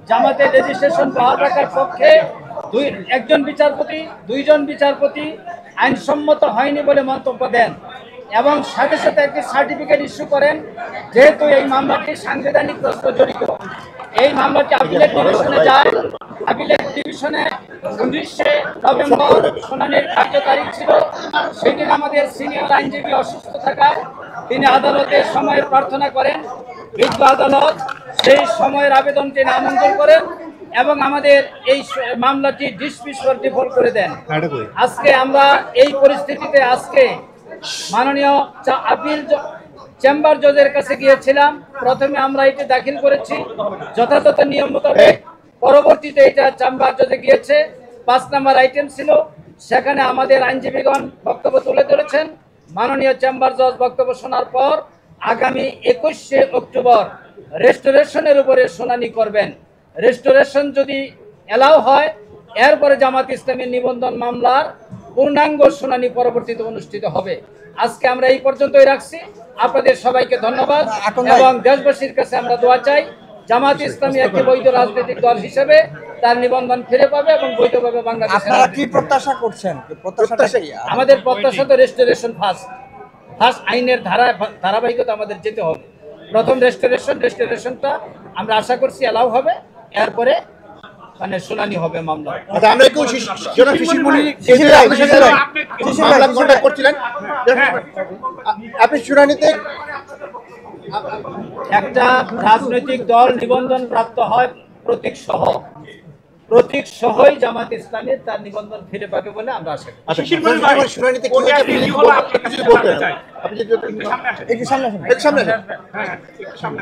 জামাতের রেজিস্ট্রেশন বহাল রাখার পক্ষে একজন বিচারপতি, দুইজন বিচারপতি আইনসম্মত হয়নি বলে মন্তব্য দেন এবং সাথে সাথে একটি সার্টিফিকেট ইস্যু করেন, যেহেতু এই মামলাটি সাংবিধানিক প্রশ্ন জড়িত। এই মামলাটি আপিলেট ডিভিশনে যায়। আপিলেট ডিভিশনে 19 নভেম্বর শুনানির কার্য তারিখ ছিল। সেদিন আমাদের সিনিয়র আইনজীবী অসুস্থ থাকায় তিনি আদালতে সময়ের প্রার্থনা করেন। বিজ্ঞ আদালত সেই সময়ের আবেদনটি নামঞ্জুর করেন এবং আমাদের এই মামলাটি ডিসমিস ফর ডিফল্ট করে দেন। আজকে আমরা এই পরিস্থিতিতে আজকে মাননীয় আপিল চেম্বার জজের কাছে গিয়েছিলাম। প্রথমে আমরা এটি দাখিল করেছি যথাযথ নিয়ম মোতাবেক। পরবর্তীতে এটা চেম্বার জজে গিয়েছে। 5 নম্বর আইটেম ছিল, সেখানে আমাদের আইনজীবীগণ বক্তব্য তুলে ধরেছেন। মাননীয় চেম্বার জজ বক্তব্য শোনার পর আগামী 21শে অক্টোবর রেস্টোরেশনের উপরে শুনানি করবেন। রেস্টোরেশন যদি এলাও হয়, এরপরে জামাত ইসলামের নিবন্ধন মামলার পূর্ণাঙ্গ শুনানি পরবর্তীতে অনুষ্ঠিত হবে। আজকে আমরা এই পর্যন্তই রাখছি। আপনাদের সবাইকে ধন্যবাদ এবং দেশবাসীর কাছে আমরা দোয়া চাই জামাত ইসলামী একটি বৈধ রাজনৈতিক দল হিসেবে তার নিবন্ধন ফিরে পাবে এবং বৈধভাবে বাংলাদেশে। আপনারা কি প্রত্যাশা করছেন? আমাদের প্রত্যাশা তো রেস্টোরেশন ফার্স্ট আইনের ধারাবাহিকতা আমাদের যেতে হবে। প্রথম রেস্টোরেশনটা আমরা আশা করছি এলাও হবে, এরপরে মানে শুনানি হবে মামলা। আমরা একটু করছিলেন আপনি শুনানিতে একটা রাজনৈতিক দল নিবন্ধন প্রাপ্ত হয় প্রতীক সহই জামাত ইসলামের তার নিবন্ধন ফিরে পাবে বলে আমরা আশা করি। শুনানিতে আপনি